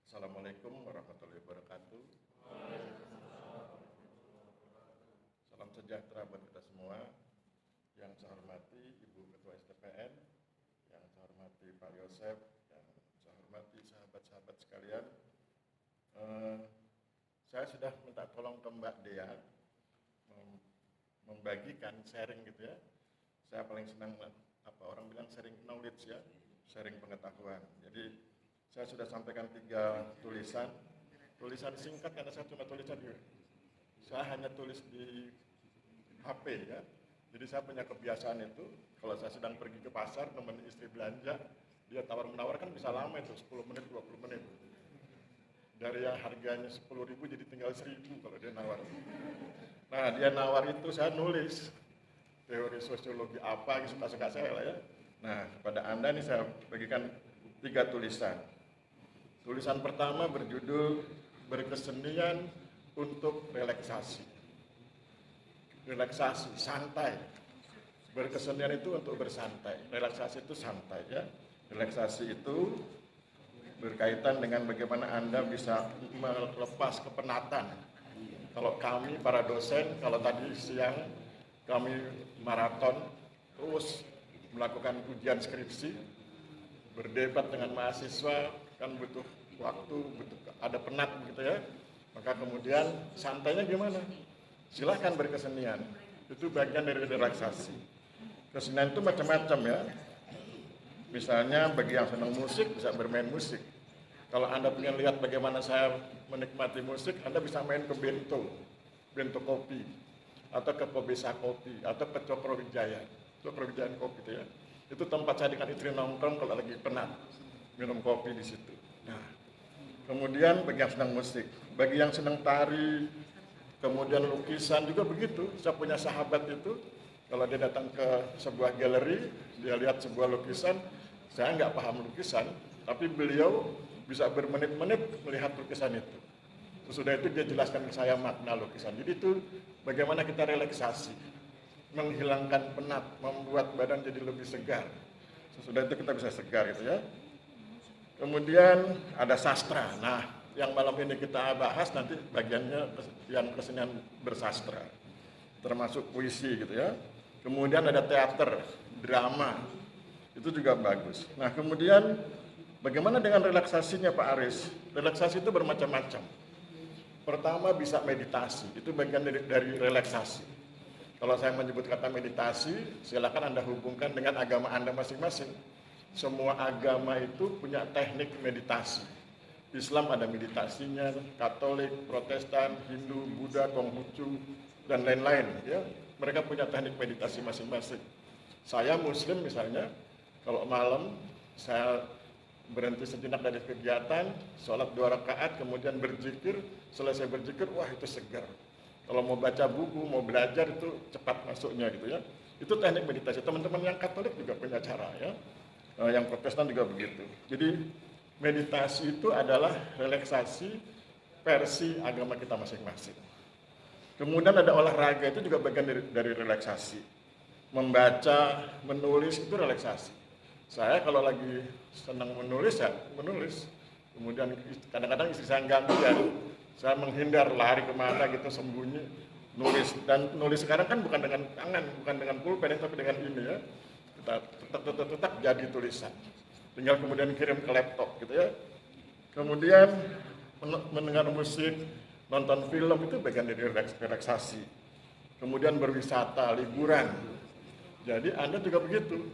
Assalamualaikum warahmatullahi wabarakatuh. Salam sejahtera buat kita semua. Yang saya hormati Ibu Ketua STPN, yang saya hormati Pak Yosef, yang saya hormati sahabat-sahabat sekalian. Saya sudah minta tolong ke Mbak Dea membagikan sharing gitu ya. Saya paling senang orang bilang sharing knowledge ya, sharing pengetahuan. Jadi saya sudah sampaikan 3 tulisan singkat karena saya cuma tulisan di, saya hanya tulis di HP ya. Jadi saya punya kebiasaan itu, kalau saya sedang pergi ke pasar nemenin istri belanja, dia tawar-menawar kan bisa lama itu, 10 menit, 20 menit. Dari yang harganya 10.000 jadi tinggal 1.000 kalau dia nawar. Nah dia nawar itu saya nulis teori sosiologi apa, suka-suka saya lah ya. Nah kepada Anda nih saya bagikan 3 tulisan. Tulisan pertama berjudul berkesenian untuk relaksasi. Relaksasi, santai. Berkesenian itu untuk bersantai. Relaksasi itu santai ya. Relaksasi itu berkaitan dengan bagaimana Anda bisa melepas kepenatan. Kalau kami para dosen, kalau tadi siang kami maraton terus melakukan ujian skripsi, berdebat dengan mahasiswa kan butuh waktu, ada penat gitu ya. Maka kemudian santainya gimana? Silahkan berkesenian, itu bagian dari relaksasi. Kesenian itu macam-macam ya. Misalnya bagi yang senang musik bisa bermain musik. Kalau Anda ingin lihat bagaimana saya menikmati musik, Anda bisa main ke Bento Kopi, atau ke Pobesa Kopi, atau ke Cokrowijaya Kopi itu ya. Itu tempat saya dengan istri nongkrong kalau lagi penat, minum kopi di situ. Nah, kemudian bagi yang senang musik, bagi yang senang tari, kemudian lukisan juga begitu. Saya punya sahabat itu, kalau dia datang ke sebuah galeri, dia lihat sebuah lukisan, saya nggak paham lukisan, tapi beliau bisa bermenit-menit melihat lukisan itu. Sesudah itu dia jelaskan ke saya makna lukisan. Jadi itu bagaimana kita relaksasi, menghilangkan penat, membuat badan jadi lebih segar. Sesudah itu kita bisa segar gitu ya. Kemudian ada sastra. Nah, yang malam ini kita bahas nanti bagiannya yang kesenian bersastra, termasuk puisi gitu ya. Kemudian ada teater, drama, itu juga bagus. Nah, kemudian bagaimana dengan relaksasinya Pak Aris? Relaksasi itu bermacam-macam. Pertama bisa meditasi, itu bagian dari relaksasi. Kalau saya menyebut kata meditasi, silakan Anda hubungkan dengan agama Anda masing-masing. Semua agama itu punya teknik meditasi. Islam ada meditasinya, Katolik, Protestan, Hindu, Buddha, Konghucu, dan lain-lain. Ya, mereka punya teknik meditasi masing-masing. Saya Muslim misalnya, kalau malam saya berhenti sejenak dari kegiatan, sholat 2 rakaat, kemudian berzikir, selesai berzikir, wah itu segar. Kalau mau baca buku, mau belajar itu cepat masuknya gitu ya. Itu teknik meditasi. Teman-teman yang Katolik juga punya cara ya. Yang Protestan juga begitu. Jadi meditasi itu adalah relaksasi versi agama kita masing-masing. Kemudian ada olahraga, itu juga bagian dari relaksasi. Membaca, menulis itu relaksasi. Saya kalau lagi senang menulis ya menulis. Kemudian kadang-kadang istri saya ganggu ya, saya menghindar, lari kemana gitu, sembunyi, nulis. Dan nulis sekarang kan bukan dengan tangan, bukan dengan pulpen, tapi dengan ini ya. Kita tetap jadi tulisan. Tinggal kemudian kirim ke laptop gitu ya. Kemudian mendengar musik, nonton film itu bagian dari relaksasi. Kemudian berwisata, liburan. Jadi Anda juga begitu.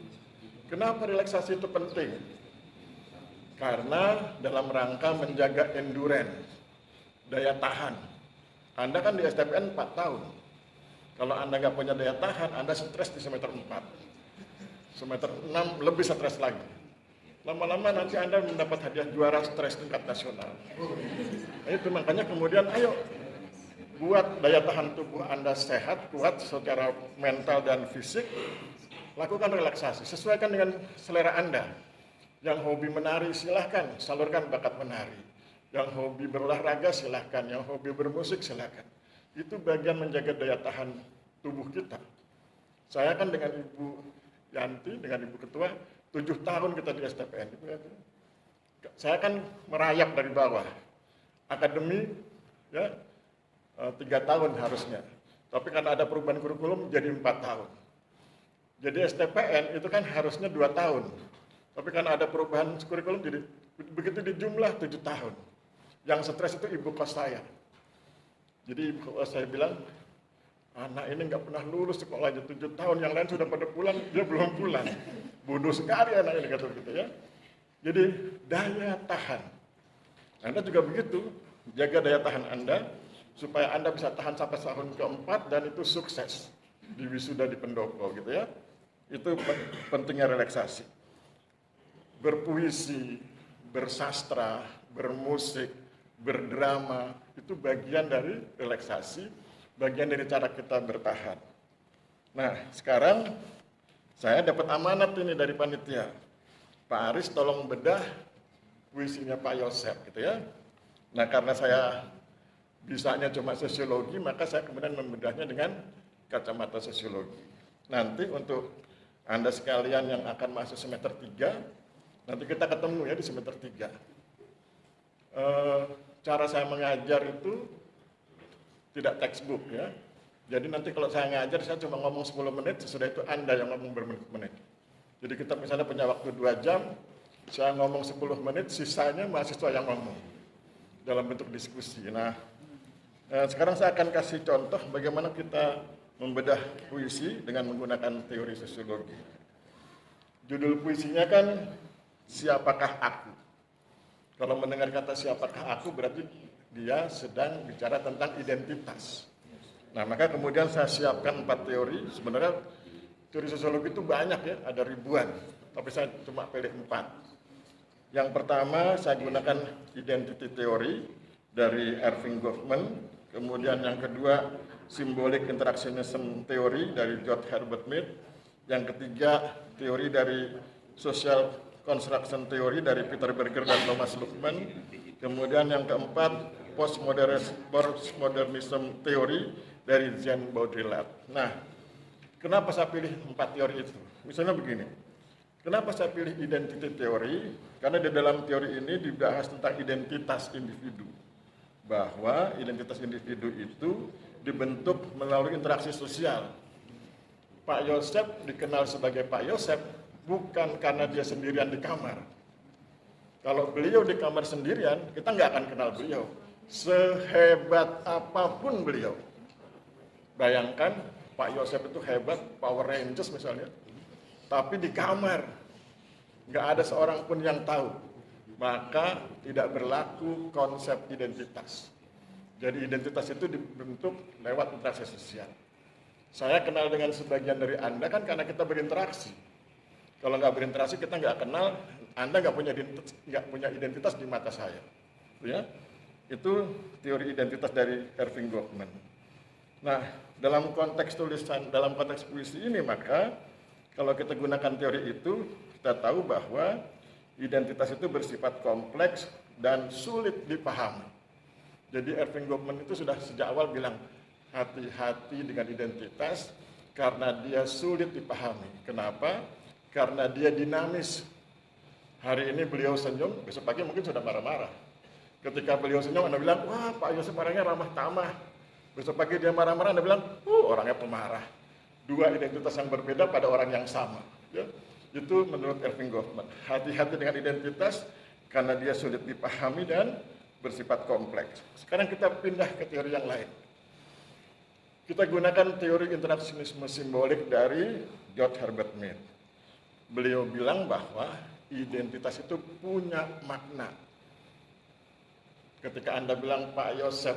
Kenapa relaksasi itu penting? Karena dalam rangka menjaga endurance, daya tahan. Anda kan di STPN 4 tahun. Kalau Anda nggak punya daya tahan, Anda stres di semester 4. Semester 6 lebih stres lagi. Lama-lama nanti Anda mendapat hadiah juara stres tingkat nasional. Nah, itu makanya kemudian ayo buat daya tahan tubuh Anda sehat, kuat secara mental dan fisik. Lakukan relaksasi, sesuaikan dengan selera Anda. Yang hobi menari silahkan, salurkan bakat menari. Yang hobi berolahraga silahkan, yang hobi bermusik silahkan. Itu bagian menjaga daya tahan tubuh kita. Saya kan dengan Ibu Yanti, dengan Ibu Ketua, 7 tahun kita di STPN. Saya kan merayap dari bawah. Akademi ya 3 tahun harusnya. Tapi karena ada perubahan kurikulum jadi 4 tahun. Jadi STPN itu kan harusnya 2 tahun. Tapi karena ada perubahan kurikulum jadi begitu dijumlah 7 tahun. Yang stres itu ibu kos saya. Jadi kalau saya bilang, anak ini nggak pernah lulus sekolahnya 7 tahun, yang lain sudah pada pulang, dia belum pulang. Bodoh sekali anak ini, kata begitu ya. Jadi daya tahan. Anda juga begitu, jaga daya tahan Anda, supaya Anda bisa tahan sampai tahun keempat dan itu sukses. Di wisuda di pendopo gitu ya. Itu pentingnya relaksasi. Berpuisi, bersastra, bermusik, berdrama, itu bagian dari relaksasi, bagian dari cara kita bertahan. Nah, sekarang saya dapat amanat ini dari panitia. Pak Aris tolong bedah puisinya Pak Yosep gitu ya. Nah, karena saya bisanya cuma sosiologi, maka saya kemudian membedahnya dengan kacamata sosiologi. Nanti untuk Anda sekalian yang akan masuk semester 3, nanti kita ketemu ya di semester 3. Cara saya mengajar itu tidak textbook ya. Jadi nanti kalau saya ngajar, saya cuma ngomong 10 menit, sesudah itu Anda yang ngomong bermenit-menit. Jadi kita misalnya punya waktu 2 jam, saya ngomong 10 menit, sisanya mahasiswa yang ngomong dalam bentuk diskusi. Nah, sekarang saya akan kasih contoh bagaimana kita membedah puisi dengan menggunakan teori sosiologi. Judul puisinya kan, Siapakah Aku? Kalau mendengar kata siapakah aku, berarti dia sedang bicara tentang identitas. Nah, maka kemudian saya siapkan 4 teori. Sebenarnya teori sosiologi itu banyak ya, ada ribuan. Tapi saya cuma pilih 4. Yang pertama, saya gunakan identity theory dari Erving Goffman. Kemudian yang kedua, symbolic interactionism theory dari George Herbert Mead. Yang ketiga, teori dari social construction theory dari Peter Berger dan Thomas Luhmann. Kemudian yang keempat, postmodernism theory dari Jean Baudrillard. Nah, kenapa saya pilih 4 teori itu? Misalnya begini, kenapa saya pilih identity theory? Karena di dalam teori ini dibahas tentang identitas individu. Bahwa identitas individu itu dibentuk melalui interaksi sosial. Pak Yosep dikenal sebagai Pak Yosep bukan karena dia sendirian di kamar. Kalau beliau di kamar sendirian, kita nggak akan kenal beliau. Sehebat apapun beliau. Bayangkan Pak Yosep itu hebat, Power Rangers misalnya. Tapi di kamar, nggak ada seorang pun yang tahu. Maka tidak berlaku konsep identitas. Jadi identitas itu dibentuk lewat interaksi sosial. Saya kenal dengan sebagian dari Anda kan karena kita berinteraksi. Kalau nggak berinteraksi, kita nggak kenal, Anda nggak punya identitas di mata saya. Ya, itu teori identitas dari Erving Goffman. Nah, dalam konteks tulisan, dalam konteks puisi ini, maka kalau kita gunakan teori itu, kita tahu bahwa identitas itu bersifat kompleks dan sulit dipahami. Jadi Erving Goffman itu sudah sejak awal bilang, hati-hati dengan identitas karena dia sulit dipahami. Kenapa? Karena dia dinamis. Hari ini beliau senyum, besok pagi mungkin sudah marah-marah. Ketika beliau senyum, Anda bilang, wah Pak Yosep orangnya ramah tamah. Besok pagi dia marah-marah, Anda bilang, orangnya pemarah. 2 identitas yang berbeda pada orang yang sama. Ya. Itu menurut Erving Goffman. Hati-hati dengan identitas karena dia sulit dipahami dan bersifat kompleks. Sekarang kita pindah ke teori yang lain. Kita gunakan teori interaksionisme simbolik dari George Herbert Mead. Beliau bilang bahwa identitas itu punya makna. Ketika Anda bilang Pak Yosep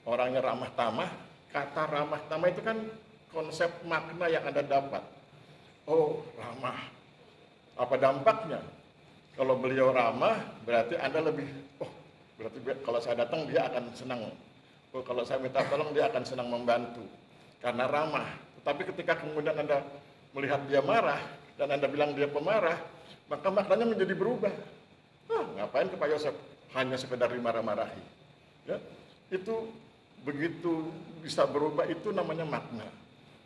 orangnya ramah tamah, kata ramah tamah itu kan konsep makna yang Anda dapat. Oh, ramah. Apa dampaknya? Kalau beliau ramah, berarti Anda lebih, berarti kalau saya datang dia akan senang. Oh, kalau saya minta tolong dia akan senang membantu. Karena ramah. Tetapi ketika kemudian Anda melihat dia marah, dan Anda bilang dia pemarah, maka maknanya menjadi berubah. Ngapain ke Pak Yosep? Hanya sekedar dimarah-marahi. Ya, itu begitu bisa berubah, itu namanya makna.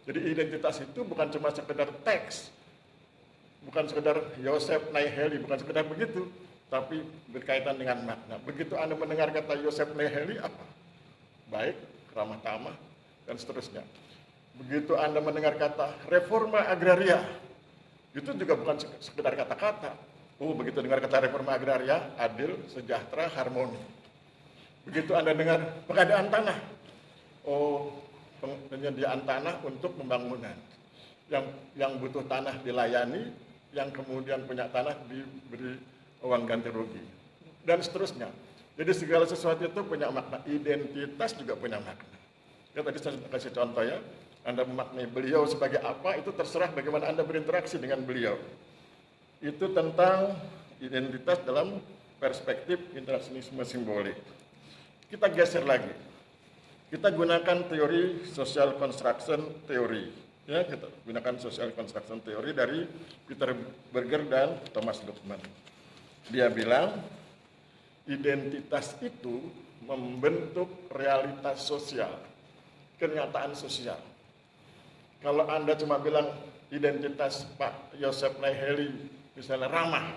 Jadi identitas itu bukan cuma sekedar teks, bukan sekedar Yosep naik heli, bukan sekedar begitu, tapi berkaitan dengan makna. Begitu Anda mendengar kata Yosef Neheli, apa? Baik, ramah tamah, dan seterusnya. Begitu Anda mendengar kata reforma agraria, itu juga bukan sekedar kata-kata. Oh, begitu dengar kata reforma agraria, adil, sejahtera, harmoni. Begitu Anda dengar pengadaan tanah, oh, penyediaan tanah untuk pembangunan. Yang butuh tanah dilayani, yang kemudian punya tanah diberi uang ganti rugi, dan seterusnya. Jadi segala sesuatu itu punya makna, identitas juga punya makna. Ya, tadi saya kasih contoh ya, Anda memaknai beliau sebagai apa, itu terserah bagaimana Anda berinteraksi dengan beliau. Itu tentang identitas dalam perspektif interaksionisme simbolik. Kita geser lagi. Kita gunakan teori social construction theory. Ya, kita gunakan social construction theory dari Peter Berger dan Thomas Luhmann. Dia bilang, identitas itu membentuk realitas sosial, kenyataan sosial. Kalau Anda cuma bilang identitas Pak Yosef Neheli, misalnya ramah,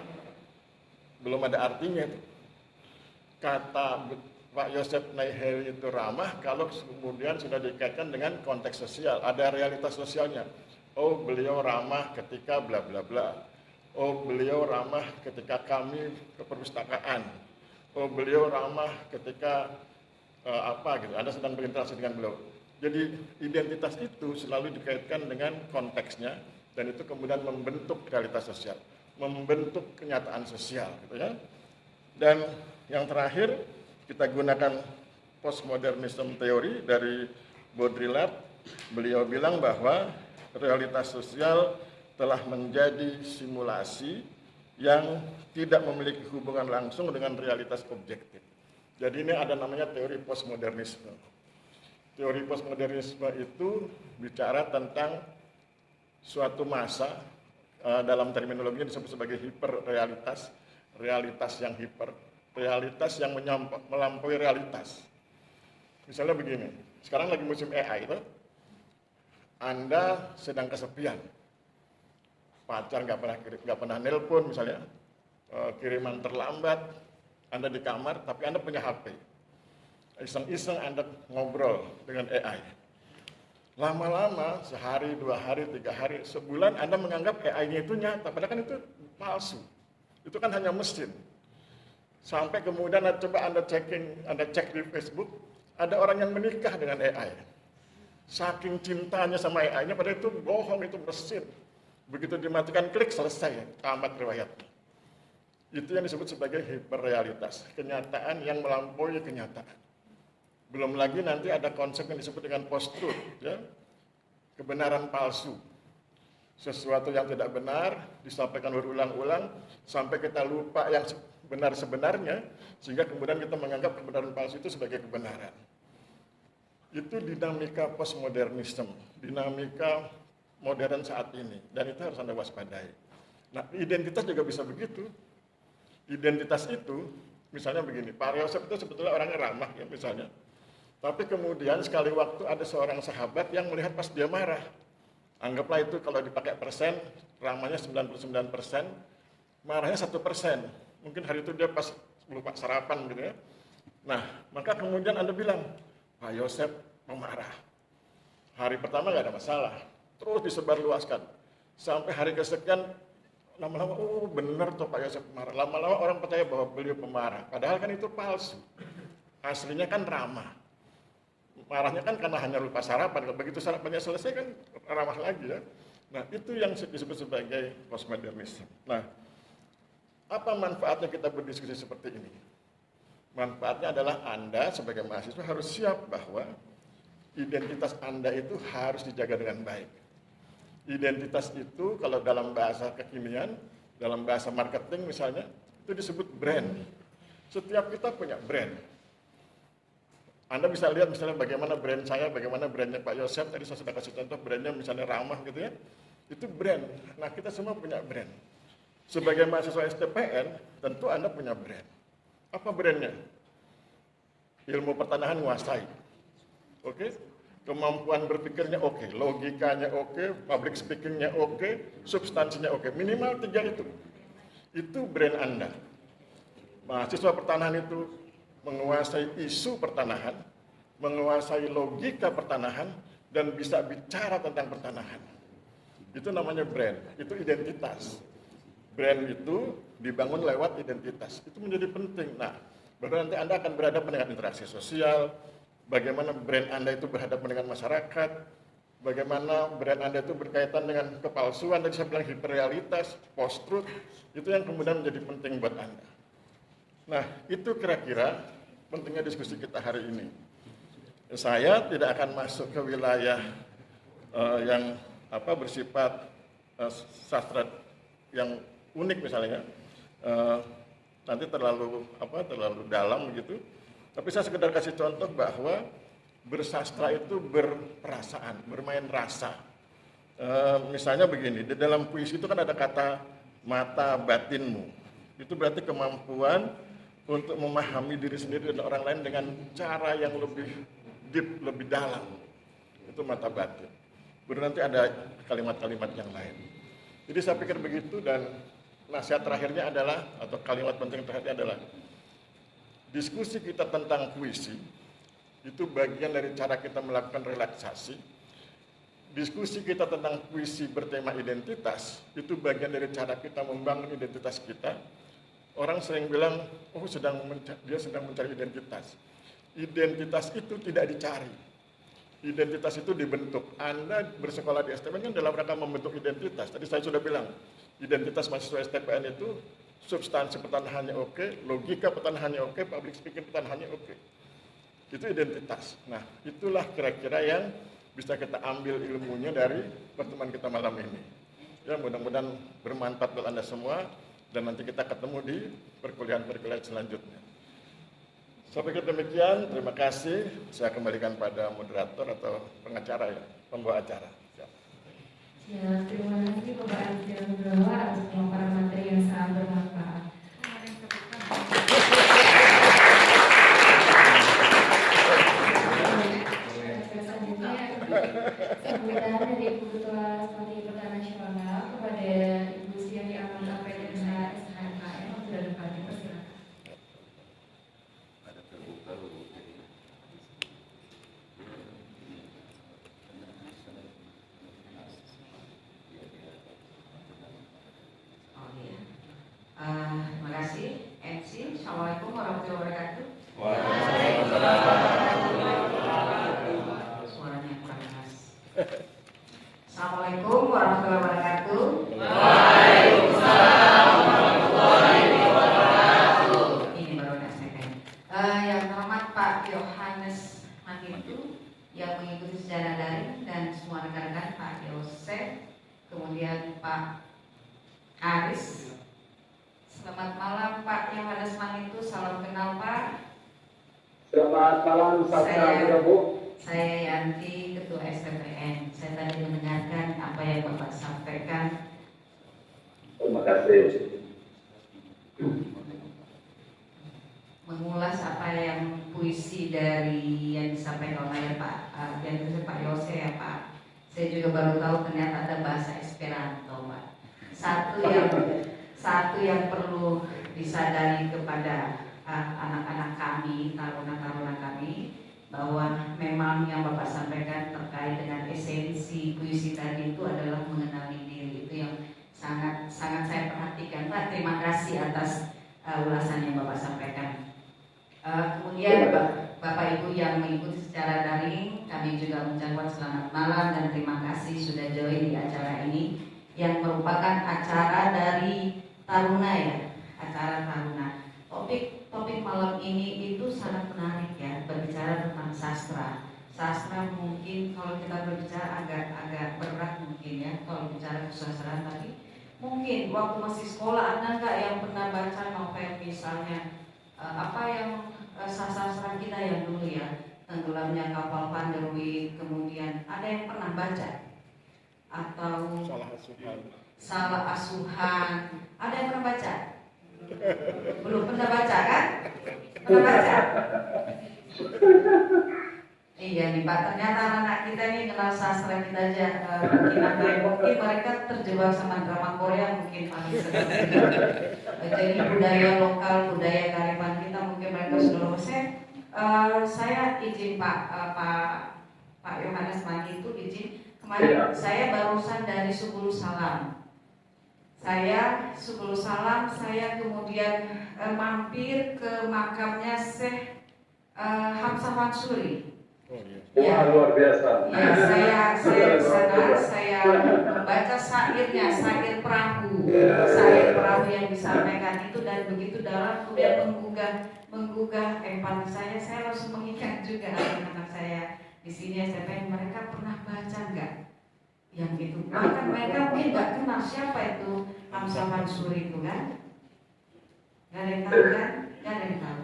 belum ada artinya itu. Kata Pak Yosef Neheli itu ramah kalau kemudian sudah dikaitkan dengan konteks sosial, ada realitas sosialnya. Oh, beliau ramah ketika bla bla bla. Oh, beliau ramah ketika kami ke perpustakaan. Oh, beliau ramah ketika apa gitu. Anda sedang berinteraksi dengan beliau. Jadi identitas itu selalu dikaitkan dengan konteksnya, dan itu kemudian membentuk realitas sosial, membentuk kenyataan sosial, gitu ya. Dan yang terakhir, kita gunakan postmodernism teori dari Baudrillard. Beliau bilang bahwa realitas sosial telah menjadi simulasi yang tidak memiliki hubungan langsung dengan realitas objektif. Jadi ini ada namanya teori postmodernisme. Teori postmodernisme itu bicara tentang suatu masa, dalam terminologi disebut sebagai hiperrealitas, realitas yang hiper, realitas yang melampaui realitas. Misalnya begini, sekarang lagi musim AI itu, Anda sedang kesepian, pacar nggak pernah nelpon misalnya, kiriman terlambat, Anda di kamar tapi Anda punya HP, iseng-iseng Anda ngobrol dengan AI. Lama-lama, sehari, 2 hari, 3 hari, sebulan Anda menganggap AI-nya itu nyata, padahal kan itu palsu. Itu kan hanya mesin. Sampai kemudian coba Anda cek di Facebook, ada orang yang menikah dengan AI. Saking cintanya sama AI-nya, padahal itu bohong, itu mesin. Begitu dimatikan klik, selesai, tamat riwayatnya. Itu yang disebut sebagai hiperrealitas, kenyataan yang melampaui kenyataan. Belum lagi nanti ada konsep yang disebut dengan post-truth, ya, kebenaran palsu. Sesuatu yang tidak benar disampaikan berulang-ulang sampai kita lupa yang benar sebenarnya, sehingga kemudian kita menganggap kebenaran palsu itu sebagai kebenaran. Itu dinamika postmodernisme, dinamika modern saat ini, dan itu harus Anda waspadai. Nah, identitas juga bisa begitu. Identitas itu, misalnya begini, Pak Yosef itu sebetulnya orangnya ramah, ya misalnya. Tapi kemudian sekali waktu ada seorang sahabat yang melihat pas dia marah. Anggaplah itu kalau dipakai persen, ramahnya 99%, marahnya 1%. Mungkin hari itu dia pas lupa sarapan gitu ya. Nah, maka kemudian Anda bilang, Pak Yosef pemarah. Hari pertama nggak ada masalah, terus disebarluaskan. Sampai hari kesekian, lama-lama, oh benar tuh Pak Yosef pemarah. Lama-lama orang percaya bahwa beliau pemarah. Padahal kan itu palsu. Aslinya kan ramah. Marahnya kan karena hanya lupa sarapan. Begitu sarapannya selesai kan ramah lagi ya. Nah, itu yang disebut sebagai postmodernisme. Nah, apa manfaatnya kita berdiskusi seperti ini? Manfaatnya adalah Anda sebagai mahasiswa harus siap bahwa identitas Anda itu harus dijaga dengan baik. Identitas itu kalau dalam bahasa kekinian, dalam bahasa marketing misalnya, itu disebut brand. Setiap kita punya brand. Anda bisa lihat misalnya bagaimana brand saya, bagaimana brandnya Pak Yosef, tadi saya sudah kasih contoh brandnya misalnya ramah gitu ya. Itu brand. Nah, kita semua punya brand. Sebagai mahasiswa STPN, tentu Anda punya brand. Apa brandnya? Ilmu pertanahan menguasai. Oke? Kemampuan berpikirnya oke, logikanya oke, public speakingnya oke, substansinya oke. Minimal 3 itu. Itu brand Anda. Mahasiswa pertanahan itu menguasai isu pertanahan, menguasai logika pertanahan, dan bisa bicara tentang pertanahan. Itu namanya brand, itu identitas. Brand itu dibangun lewat identitas, itu menjadi penting. Nah, baru nanti Anda akan berhadapan dengan interaksi sosial, bagaimana brand Anda itu berhadapan dengan masyarakat, bagaimana brand Anda itu berkaitan dengan kepalsuan, tadi saya bilang hiperrealitas, post-truth, itu yang kemudian menjadi penting buat Anda. Nah, itu kira-kira pentingnya diskusi kita hari ini. Saya tidak akan masuk ke wilayah yang bersifat sastra yang unik misalnya, nanti terlalu dalam gitu. Tapi saya sekedar kasih contoh bahwa bersastra itu berperasaan, bermain rasa. Misalnya begini, di dalam puisi itu kan ada kata mata batinmu. Itu berarti kemampuan untuk memahami diri sendiri dan orang lain dengan cara yang lebih deep, lebih dalam. Itu mata batin. Baru nanti ada kalimat-kalimat yang lain. Jadi saya pikir begitu, dan nasihat terakhirnya adalah, atau kalimat penting terakhirnya adalah, diskusi kita tentang puisi itu bagian dari cara kita melakukan relaksasi. Diskusi kita tentang puisi bertema identitas itu bagian dari cara kita membangun identitas kita. Orang sering bilang, oh dia sedang mencari identitas. Identitas itu tidak dicari. Identitas itu dibentuk. Anda bersekolah di STPN kan dalam rangka membentuk identitas. Tadi saya sudah bilang, identitas mahasiswa STPN itu substansi pertanahannya oke, logika pertanahannya oke, public speaking pertanahannya oke. Itu identitas. Nah, itulah kira-kira yang bisa kita ambil ilmunya dari pertemuan kita malam ini. Ya, mudah-mudahan bermanfaat buat Anda semua, dan nanti kita ketemu di perkuliahan-perkuliahan selanjutnya. Saya pikir demikian, terima kasih. Saya kembalikan pada moderator atau pengacara ya, pembawa acara. Ya, terima kasih Bapak Rizky Nugroho atas pemaparan materi yang sangat bermanfaat. Selanjutnya, sambutan dari Ibu Ketua Strategi Pertahanan Nasional kepada Ibu Sri Aman PDH SHMKM sudah dapat dipersilakan. Terima kasih MC. Assalamualaikum warahmatullahi wabarakatuh. Suaranya kurang keras. Assalamualaikum warahmatullahi wabarakatuh. Waalaikumsalam warahmatullahi wabarakatuh. Ini baru STPN. Yang terhormat Pak Yohanes Mahitu yang mengikuti secara daring, dan semua rekan-rekan, Pak Yosef, kemudian Pak Aris. Selamat malam Pak Yohanes Mahitu, salam kenal Pak. Selamat malam, salam Bu. Saya Yanti, Ketua STPN. Saya tadi mendengarkan apa yang Bapak sampaikan. Terima kasih. Mengulas apa yang puisi dari yang disampaikan oleh Pak Yose ya Pak. Saya juga baru tahu ternyata ada bahasa Esperanto Pak. Satu yang perlu disadari kepada anak-anak kami, taruna-taruna kami, bahwa memang yang Bapak sampaikan terkait dengan esensi puisi tadi itu adalah mengenali diri. Itu yang sangat saya perhatikan Pak. Terima kasih atas ulasan yang Bapak sampaikan. Kemudian Bapak Ibu yang mengikuti secara daring, kami juga mengucapkan selamat malam dan terima kasih sudah join di acara ini, yang merupakan acara dari Taruna ya, acara Taruna. Topik malam ini itu sangat menarik ya, berbicara tentang sastra. Sastra mungkin kalau kita berbicara agak berat mungkin ya, kalau bicara kesusastraan, tapi mungkin waktu masih sekolah ada nggak yang pernah baca novel misalnya apa yang sastra kita yang dulu ya, Tenggelamnya Kapal Panderwit, kemudian ada yang pernah baca? Atau Salah Asuhan, ada yang pernah baca? Belum pernah baca kan? Pernah baca? Iya nih Pak, ternyata anak kita ini kenal sastra kita aja mungkin mereka terjebak sama drama Korea mungkin paling sering. Jadi budaya lokal, budaya kearifan kita mungkin mereka sudah lupa. Saya izin Pak Yohanes Mandi itu izin kemarin saya barusan dari Subulu Salam. Saya kemudian mampir ke makamnya Syekh Hamzah Mansuri. Oh iya. Ya, luar biasa. ya saya di sana, saya membaca syairnya, syair perahu yang disampaikan itu, dan begitu dalam kemudian menggugah empati saya langsung mengingat juga anak-anak saya di sini SMP, mereka pernah baca nggak yang itu? Bahkan mereka mungkin nggak kenal siapa itu Hamzah Mansuri itu kan? Nggak ada yang tahu kan? Nggak ada yang tahu.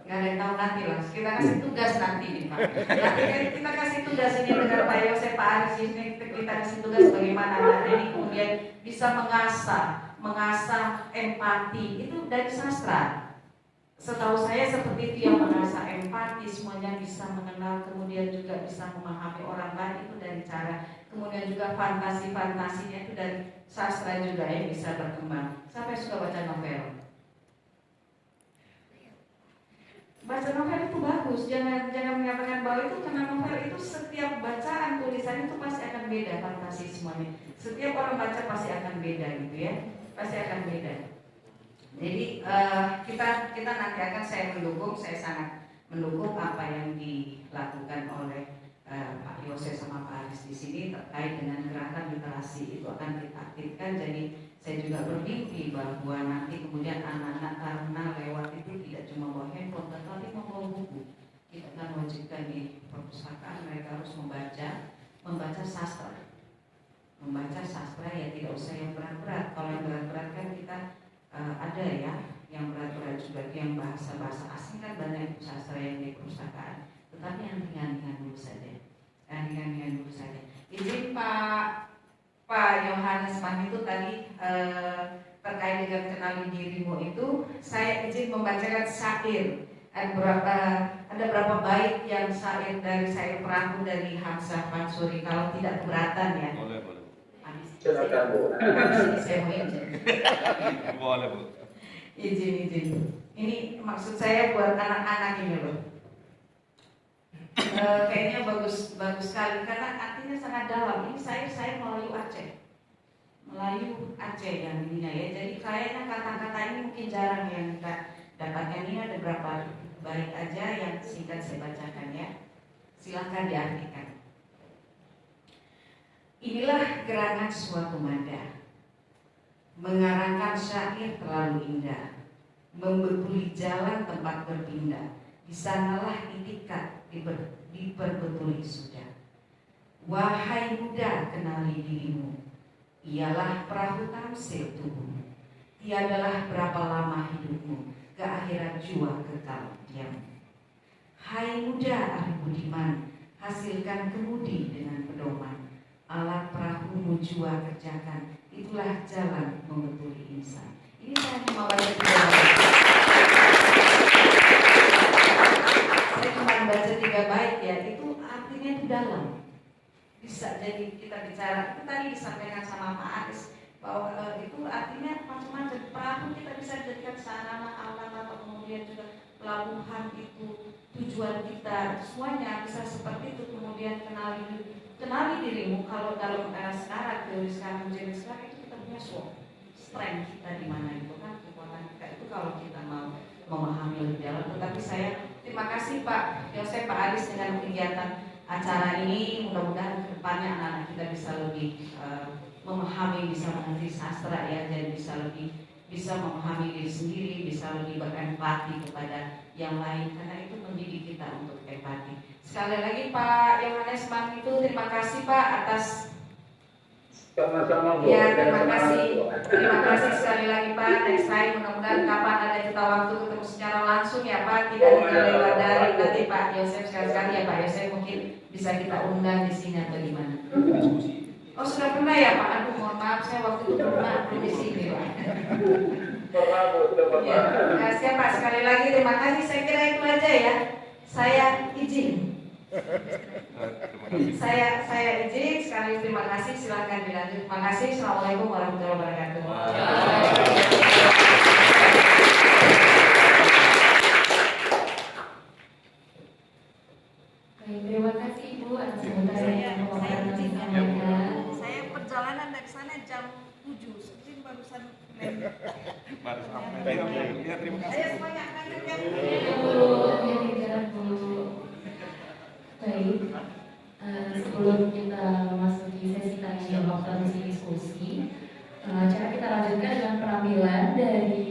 Nggak ada yang tahu, nanti lah. Kita kasih tugas nanti nih Pak. Nanti kita kasih tugas ini dengan Pak Yosef, Pak Aris ini, kita kasih tugas bagaimana anak ini kemudian bisa mengasah empati itu dari sastra. Setahu saya seperti itu, yang mengasah empati, semuanya bisa mengenal, kemudian juga bisa memahami orang lain itu dari cara, kemudian juga fantasinya itu dari sastra juga yang bisa berkembang. Sampai suka baca novel. Baca novel itu bagus, jangan mengatakan bahwa itu karena novel itu setiap bacaan tulisan itu pasti akan beda, fantasi semuanya. Setiap orang baca pasti akan beda gitu ya, pasti akan beda. Jadi kita nanti akan saya sangat mendukung apa yang dilakukan oleh Pak Yose sama Pak Aris di sini terkait dengan gerakan literasi itu akan kita aktifkan. Jadi saya juga bermimpi bahwa nanti kemudian anak-anak karena lewat itu tidak cuma bawa handphone tetapi membawa buku. Kita akan wajibkan di perpustakaan mereka harus membaca sastra. Membaca sastra ya, tidak usah yang berat-berat. Kalau yang berat-berat kan kita ada ya yang berat-berat juga, yang bahasa-bahasa asing kan banyak sastra yang di perpustakaan. Tetapi yang ringan-ringan dulu saja. Izin Pak Yohanes Mandi itu tadi terkait dengan kenali dirimu itu, saya izin membacakan syair. Ada berapa bait yang syair dari syair perahu dari Hamzah Mansuri, kalau tidak keberatan ya. Boleh. Silakan Bu. Saya mau izin. Boleh Bu. Izin. Ini maksud saya buat anak-anak ini loh. Kayaknya bagus sekali karena artinya sangat dalam. Ini saya Melayu Aceh yang ininya ya. Jadi kayaknya kata-kata ini mungkin jarang yang kita dapatkan. Ini ada berapa bait aja yang singkat saya bacakan ya. Silakan diartikan. Inilah gerangan suatu mada, mengarangkan syair terlalu indah, membetuli jalan tempat berpindah. Di sanalah itikat diperbetuli sudah. Wahai muda, kenali dirimu, ialah perahu tamsil tubuhmu. Tiadalah berapa lama hidupmu, ke akhirat jua kekal diam. Hai muda ahli budiman, hasilkan kemudi dengan pedoman. Alat perahumu jua kerjakan, itulah jalan membetuli insan. Ini saya cuma baca 3 bait. Saya cuma baca 3 bait ya, itu artinya itu dalam. Bisa jadi kita bicara, itu tadi disampaikan sama Pak Aris bahwa itu artinya macam-macam. Perahu kita bisa jadikan sarana alat atau kemudian juga pelabuhan itu tujuan kita, semuanya bisa seperti itu. Kemudian kenali dirimu. Kalau dalam sekarang teori sekarang jenis sekarang itu kita punya strength kita di mana itu kan, kekuatan kita itu kalau kita mau memahami lebih dalam. Tetapi saya terima kasih Pak Yosef, Pak Aris dengan kegiatan acara ini. Mudah-mudahan kedepannya anak-anak kita bisa lebih memahami, bisa mengerti sastra ya, dan bisa memahami diri sendiri, bisa lebih berempati kepada yang lain, karena itu mendidik kita untuk empati. Sekali lagi Pak Yohanes Mandi itu terima kasih Pak atas Sama-sama Bu. ya, terima kasih sekali lagi Pak. Next time mudah-mudahan kapan ada kita waktu ketemu secara langsung ya Pak, tidak hanya lewat daring. Nanti Pak Yosef sekali-sekali ya Pak Yosef mungkin bisa kita undang di sini atau gimana. Oh sudah pernah ya Pak? Aduh mohon maaf, saya waktu itu pernah di sini Pak. Pernah Bu, sudah pernah. Ya, terima kasih Pak sekali lagi, terima kasih. Saya kira itu aja ya. Saya izin. Saya izin sekali, terima kasih. Silakan dilanjut. Terima kasih. Assalamualaikum warahmatullahi wabarakatuh. Terima kasih Ibu atas sambutan yang pemaparan yang izin ya. disampaikan. Saya perjalanan dari sana jam 7, seperti barusan Baru sampai. Thank you. Ya, terima kasih. saya semuanya akan kerja. Bu, ya tidak Bu. Baik, sebelum kita memasuki sesi tanya jawab atau sesi diskusi, cara kita lanjutkan dengan penampilan dari